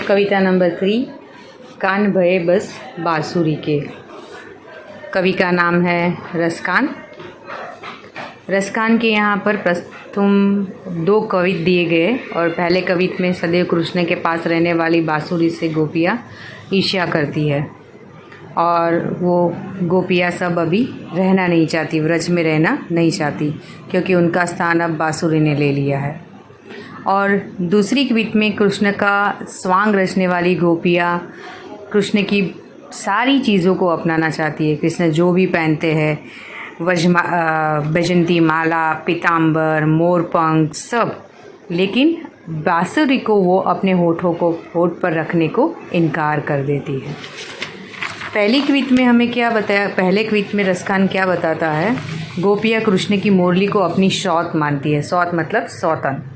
कविता number 3 कान भये बस बांसुरी के। कवि का नाम है रसकान। रसकान के यहाँ पर प्रथम 2 कवित दिए गए और पहले कवित में सदैव कृष्ण के पास रहने वाली बांसुरी से गोपियाँ ईर्ष्या करती है और वो गोपियाँ सब अभी रहना नहीं चाहती, व्रज में रहना नहीं चाहती क्योंकि उनका स्थान अब बांसुरी ने ले लिया है। और दूसरी कवित में कृष्ण का स्वांग रचने वाली गोपियाँ कृष्ण की सारी चीज़ों को अपनाना चाहती है। कृष्ण जो भी पहनते हैं, वैजयंती माला, पीताम्बर, मोरपंख सब, लेकिन बांसुरी को वो अपने होठ पर रखने को इनकार कर देती है। पहली कवित में हमें क्या बताया, पहले कवित में रसकान क्या बताता है, गोपियाँ कृष्ण की मुरली को अपनी सौत मानती है। सौत मतलब सौतन।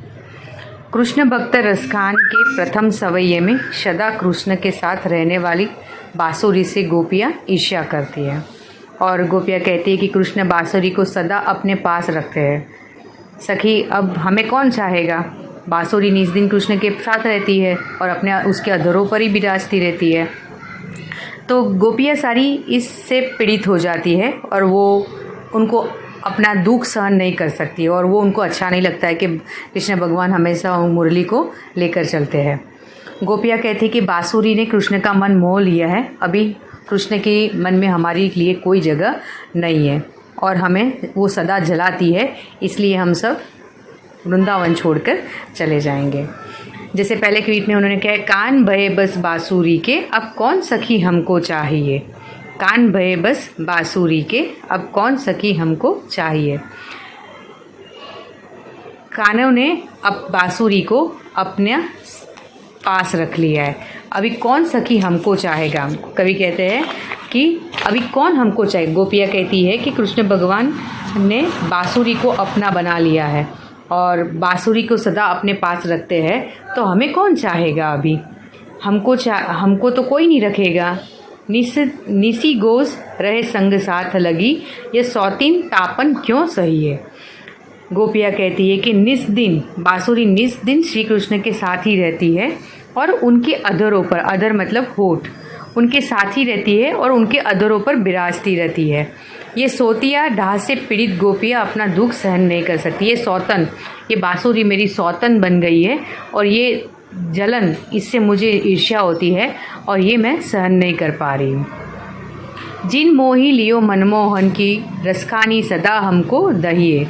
कृष्ण भक्त रसकान के प्रथम सवैये में सदा कृष्ण के साथ रहने वाली बांसुरी से गोपियाँ ईर्ष्या करती है और गोपियाँ कहती है कि कृष्ण बांसुरी को सदा अपने पास रखते हैं। सखी अब हमें कौन चाहेगा। बांसुरी निज दिन कृष्ण के साथ रहती है और अपने उसके अधरों पर ही विराजती रहती है। तो गोपियाँ सारी इससे पीड़ित हो जाती है और वो उनको अपना दुख सहन नहीं कर सकती और वो उनको अच्छा नहीं लगता है कि कृष्ण भगवान हमेशा मुरली को लेकर चलते हैं। गोपियाँ कहती है कि बांसुरी ने कृष्ण का मन मोह लिया है, अभी कृष्ण के मन में हमारे लिए कोई जगह नहीं है और हमें वो सदा जलाती है, इसलिए हम सब वृंदावन छोड़कर चले जाएंगे। जैसे पहले कवित में उन्होंने कहा, कान भये बस बांसुरी के अब कौन सखी हमको चाहिए। कान भये बस बांसुरी के अब कौन सखी हमको चाहिए। कानों ने अब बांसुरी को अपने पास रख लिया है, अभी कौन सखी हमको चाहेगा। कवि कहते हैं कि अभी कौन हमको चाहिए। गोपियाँ कहती है कि कृष्ण भगवान ने बांसुरी को अपना बना लिया है और बांसुरी को सदा अपने पास रखते हैं, तो हमें कौन चाहेगा। अभी हमको तो कोई नहीं रखेगा। निसी गोज रहे संग साथ लगी, ये सौतीन तापन क्यों सही है। गोपियाँ कहती है कि बांसुरी निस दिन श्री कृष्ण के साथ ही रहती है और उनके अधरों पर, अधर मतलब होठ, उनके साथ ही रहती है और उनके अधरों पर विराजती रहती है। ये सोतिया ढाह से पीड़ित गोपियाँ अपना दुख सहन नहीं कर सकती। ये सौतन, ये बांसुरी मेरी सौतन बन गई है और ये जलन, इससे मुझे ईर्ष्या होती है और ये मैं सहन नहीं कर पा रही हूँ। जिन मोही लियो मनमोहन की रसखानी सदा हमको दहिए।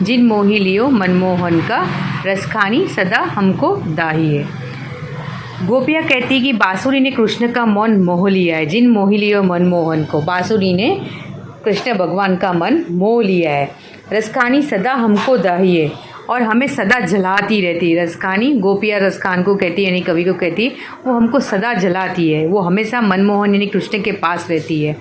जिन मोही लियो मनमोहन का रसखानी सदा हमको दाहिए। गोपियाँ कहती कि बांसुरी ने कृष्ण का मन मोह लिया है। जिन मोही लियो मनमोहन को, बांसुरी ने कृष्ण भगवान का मन मोह लिया है। रसखानी सदा हमको दाहिए और हमें सदा जलाती रहती है। रसखानी, गोपियाँ रसखान को कहती है, यानी कवि को कहती है, वो हमको सदा जलाती है, वो हमेशा मनमोहन यानी कृष्ण के पास रहती है।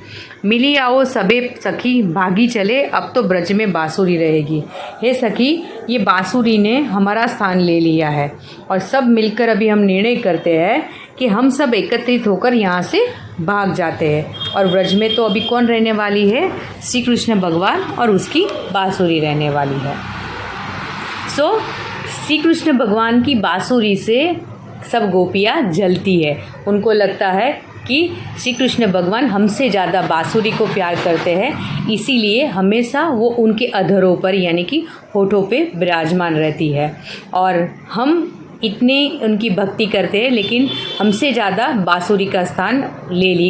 मिली आओ सबे सखी भागी चले, अब तो ब्रज में बांसुरी रहेगी। हे सखी, ये बांसुरी ने हमारा स्थान ले लिया है और सब मिलकर अभी हम निर्णय करते हैं कि हम सब एकत्रित होकर यहाँ से भाग जाते हैं और ब्रज में तो अभी कौन रहने वाली है, श्री कृष्ण भगवान और उसकी बांसुरी रहने वाली है। श्री कृष्ण भगवान की बांसुरी से सब गोपियाँ जलती है। उनको लगता है कि श्री कृष्ण भगवान हमसे ज़्यादा बांसुरी को प्यार करते हैं, इसीलिए हमेशा वो उनके अधरों पर यानी कि होठों पे विराजमान रहती है और हम इतने उनकी भक्ति करते हैं, लेकिन हमसे ज़्यादा बांसुरी का स्थान ले ली।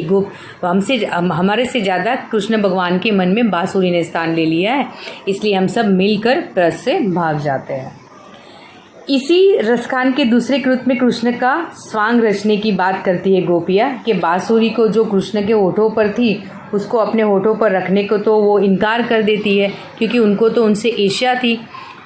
हमारे से ज़्यादा कृष्ण भगवान के मन में बांसुरी ने स्थान ले लिया है, इसलिए हम सब मिलकर ब्रज से भाग जाते हैं। इसी रसखान के दूसरे कृत में कृष्ण का स्वांग रचने की बात करती है गोपियाँ कि बांसुरी को जो कृष्ण के होठों पर थी, उसको अपने होठों पर रखने को तो वो इनकार कर देती है क्योंकि उनको तो उनसे ईर्ष्या थी।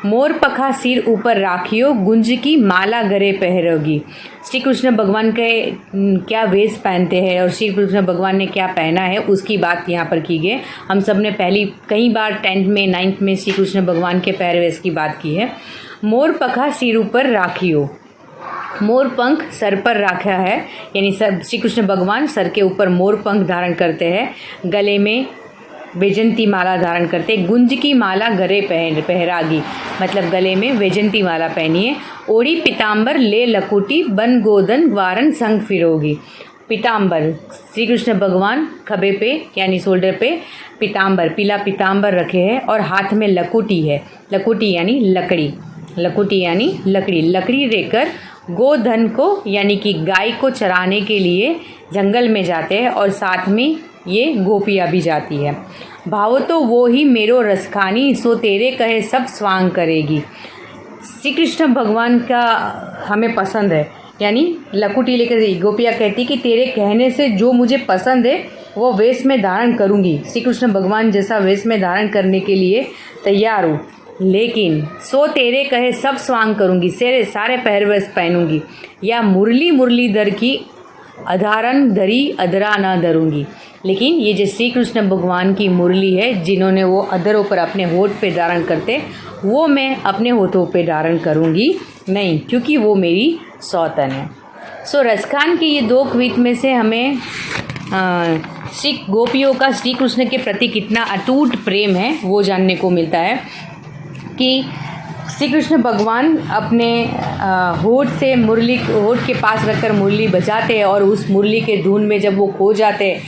मोर पखा सिर ऊपर राखियो, गुंज की माला गले पहरोगी। श्री कृष्ण भगवान के क्या वेश पहनते हैं और श्री कृष्ण भगवान ने क्या पहना है उसकी बात यहाँ पर की गई। हम सब ने कई बार 10th में 9th में श्री कृष्ण भगवान के पहरवेश की बात की है। मोर पखा सिर ऊपर राखियो, मोर पंख सर पर रखा है, यानी श्री कृष्ण भगवान सर के ऊपर मोर पंख धारण करते हैं, गले में वैजंती माला धारण करते, गुंज की माला गले पहरागी, मतलब गले में वैजंती माला पहनिए। ओढ़ी पीताम्बर ले लकुटी, बन गोदन वारन संग फिरोगी। पीताम्बर, श्री कृष्ण भगवान खभे पे यानी शोल्डर पे पीताम्बर, पीला पीताम्बर रखे हैं और हाथ में लकुटी है। लकुटी यानी लकड़ी, लकुटी यानी लकड़ी, लकड़ी लेकर गोधन को यानी कि गाय को चराने के लिए जंगल में जाते हैं और साथ में ये गोपियाँ भी जाती है। भाव तो वो ही मेरो रसखानी, सो तेरे कहे सब स्वांग करेगी। श्री कृष्ण भगवान का हमें पसंद है, यानी लकुटी लेकर गोपियाँ कहती कि तेरे कहने से जो मुझे पसंद है वो वेश में धारण करूँगी। श्री कृष्ण भगवान जैसा वेश में धारण करने के लिए तैयार हूँ, लेकिन सो तेरे कहे सब स्वांग करूँगी, सारे पहरवेश पहनूंगी, या मुरली मुरलीधर की अधारन धरी अधरा ना धरूंगी। लेकिन ये जो श्री कृष्ण भगवान की मुरली है, जिन्होंने वो अधरों पर अपने होठ पे धारण करते, वो मैं अपने होठों पे धारण करूंगी नहीं, क्योंकि वो मेरी सौतन है। सो रसखान की ये 2 कवित में से हमें श्री गोपियों का श्री कृष्ण के प्रति कितना अटूट प्रेम है वो जानने को मिलता है कि श्री कृष्ण भगवान अपने होठ से मुरली, होठ के पास रखकर मुरली बजाते हैं और उस मुरली के धुन में जब वो खो जाते हैं,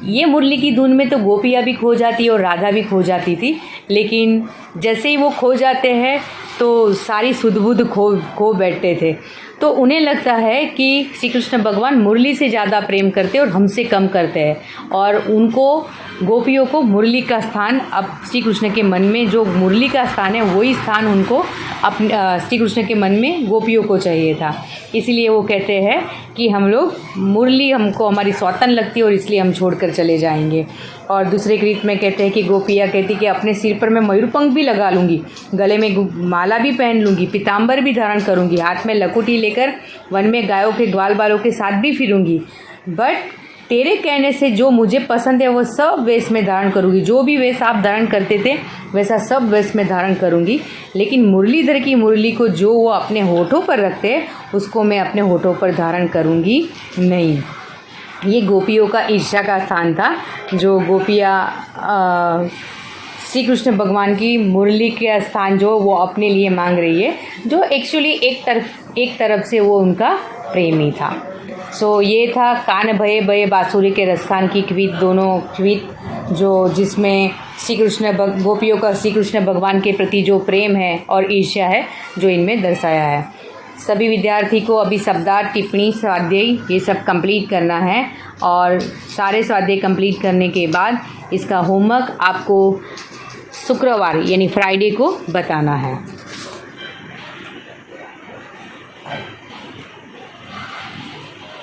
ये मुरली की धुन में तो गोपियाँ भी खो जाती और राधा भी खो जाती थी, लेकिन जैसे ही वो खो जाते हैं तो सारी सुध-बुध खो बैठते थे। तो उन्हें लगता है कि श्री कृष्ण भगवान मुरली से ज़्यादा प्रेम करते और हमसे कम करते हैं, और उनको गोपियों को मुरली का स्थान, अब श्री कृष्ण के मन में जो मुरली का स्थान है वही स्थान उनको अपने श्री कृष्ण के मन में गोपियों को चाहिए था। इसीलिए वो कहते हैं कि हम लोग मुरली हमको हमारी सौतन लगती है और इसलिए हम छोड़कर चले जाएंगे। और दूसरे गीत में कहते हैं कि गोपियाँ कहती कि अपने सिर पर मैं मयूरपंख भी लगा लूँगी, गले में माला भी पहन लूँगी, पीताम्बर भी धारण करूँगी, हाथ में लकुटी लेकर वन में गायों के ग्वाल बालों के साथ भी फिरूँगी, बट तेरे कहने से जो मुझे पसंद है वो सब वेश में धारण करूँगी। जो भी वेश आप धारण करते थे वैसा सब वेश में धारण करूँगी, लेकिन मुरलीधर की मुरली को जो वो अपने होठों पर रखते हैं उसको मैं अपने होठों पर धारण करूँगी नहीं। ये गोपियों का ईर्ष्या का स्थान था, जो गोपियाँ श्री कृष्ण भगवान की मुरली के स्थान जो वो अपने लिए मांग रही है, जो एक्चुअली एक तरफ से वो उनका प्रेमी था। सो ये था कान भये भये बांसुरी के रसखान की कवित, दोनों कवित जिसमें श्री कृष्ण गोपियों का श्री कृष्ण भगवान के प्रति जो प्रेम है और ईर्ष्या है जो इनमें दर्शाया है। सभी विद्यार्थी को अभी शब्दार्थ, टिप्पणी, स्वाध्याय ये सब कंप्लीट करना है, और सारे स्वाध्याय कंप्लीट करने के बाद इसका होमवर्क आपको शुक्रवार यानी फ्राइडे को बताना है।